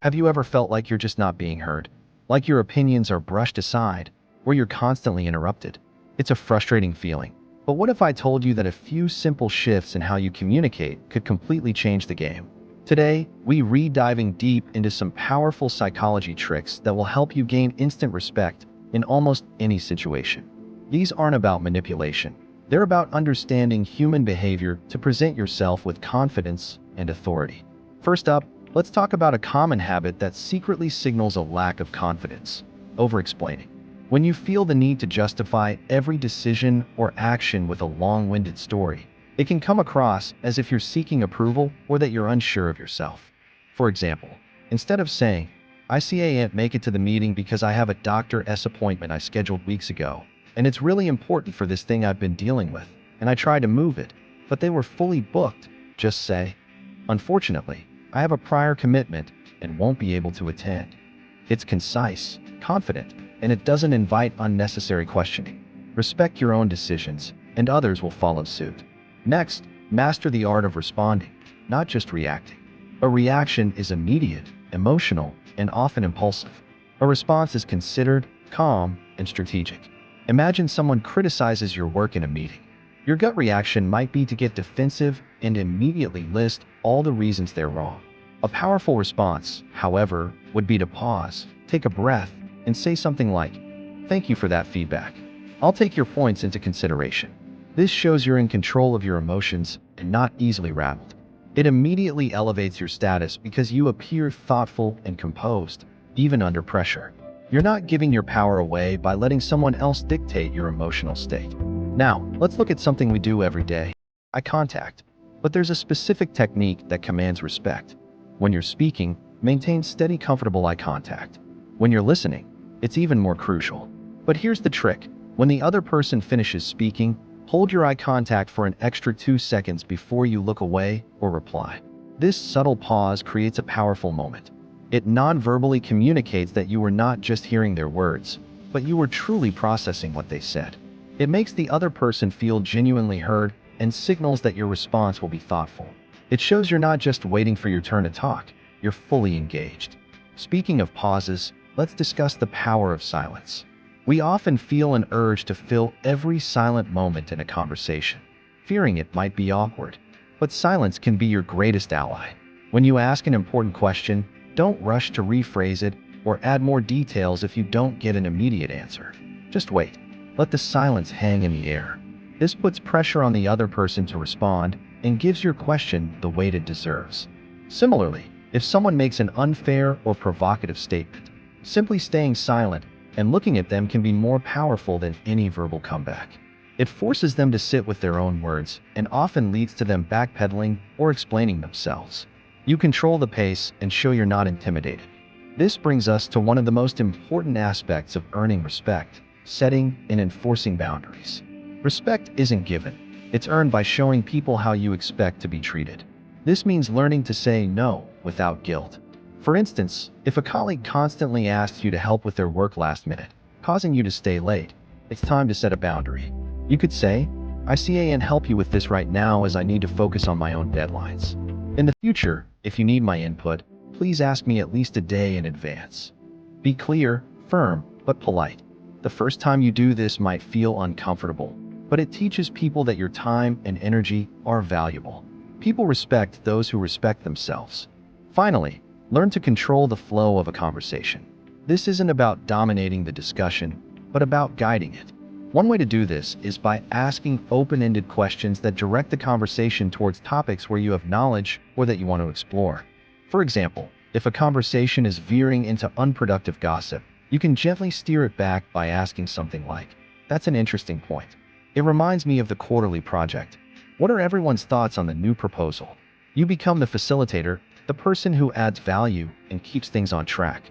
Have you ever felt like you're just not being heard? Like your opinions are brushed aside, or you're constantly interrupted? It's a frustrating feeling. But what if I told you that a few simple shifts in how you communicate could completely change the game? Today, diving deep into some powerful psychology tricks that will help you gain instant respect in almost any situation. These aren't about manipulation. They're about understanding human behavior to present yourself with confidence and authority. First up, let's talk about a common habit that secretly signals a lack of confidence: over-explaining. When you feel the need to justify every decision or action with a long-winded story, it can come across as if you're seeking approval or that you're unsure of yourself. For example, instead of saying, "I can't make it to the meeting because I have a doctor's appointment I scheduled weeks ago, and it's really important for this thing I've been dealing with, and I tried to move it, but they were fully booked," just say, "Unfortunately, I have a prior commitment and won't be able to attend." It's concise, confident, and it doesn't invite unnecessary questioning. Respect your own decisions, and others will follow suit. Next, master the art of responding, not just reacting. A reaction is immediate, emotional, and often impulsive. A response is considered, calm, and strategic. Imagine someone criticizes your work in a meeting. Your gut reaction might be to get defensive and immediately list all the reasons they're wrong. A powerful response, however, would be to pause, take a breath, and say something like, "Thank you for that feedback. I'll take your points into consideration." This shows you're in control of your emotions and not easily rattled. It immediately elevates your status because you appear thoughtful and composed, even under pressure. You're not giving your power away by letting someone else dictate your emotional state. Now, let's look at something we do every day: eye contact. But there's a specific technique that commands respect. When you're speaking, maintain steady, comfortable eye contact. When you're listening, it's even more crucial. But here's the trick: when the other person finishes speaking, hold your eye contact for an extra 2 seconds before you look away or reply. This subtle pause creates a powerful moment. It non-verbally communicates that you were not just hearing their words, but you were truly processing what they said. It makes the other person feel genuinely heard and signals that your response will be thoughtful. It shows you're not just waiting for your turn to talk, you're fully engaged. Speaking of pauses, let's discuss the power of silence. We often feel an urge to fill every silent moment in a conversation, fearing it might be awkward. But silence can be your greatest ally. When you ask an important question, don't rush to rephrase it or add more details if you don't get an immediate answer. Just wait. Let the silence hang in the air. This puts pressure on the other person to respond and gives your question the weight it deserves. Similarly, if someone makes an unfair or provocative statement, simply staying silent and looking at them can be more powerful than any verbal comeback. It forces them to sit with their own words and often leads to them backpedaling or explaining themselves. You control the pace and show you're not intimidated. This brings us to one of the most important aspects of earning respect: setting and enforcing boundaries. Respect isn't given. It's earned by showing people how you expect to be treated. This means learning to say no without guilt. For instance, if a colleague constantly asks you to help with their work last minute, causing you to stay late, it's time to set a boundary. You could say, "I can't help you with this right now as I need to focus on my own deadlines. In the future, if you need my input, please ask me at least a day in advance." Be clear, firm, but polite. The first time you do this might feel uncomfortable, but it teaches people that your time and energy are valuable. People respect those who respect themselves. Finally, learn to control the flow of a conversation. This isn't about dominating the discussion, but about guiding it. One way to do this is by asking open-ended questions that direct the conversation towards topics where you have knowledge or that you want to explore. For example, if a conversation is veering into unproductive gossip, you can gently steer it back by asking something like, "That's an interesting point. It reminds me of the quarterly project. What are everyone's thoughts on the new proposal?" You become the facilitator, the person who adds value and keeps things on track.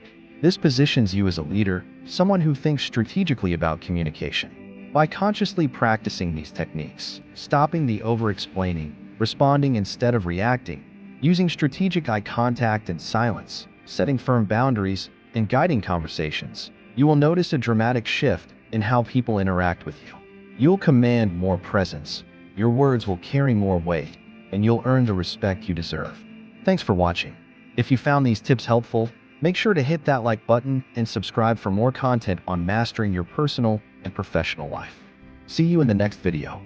This positions you as a leader, someone who thinks strategically about communication. By consciously practicing these techniques, stopping the over-explaining, responding instead of reacting, using strategic eye contact and silence, setting firm boundaries, and guiding conversations, you will notice a dramatic shift in how people interact with you. You'll command more presence, your words will carry more weight, and you'll earn the respect you deserve. Thanks for watching. If you found these tips helpful, Make sure to hit that like button and subscribe for more content on mastering your personal and professional life. See you in the next video.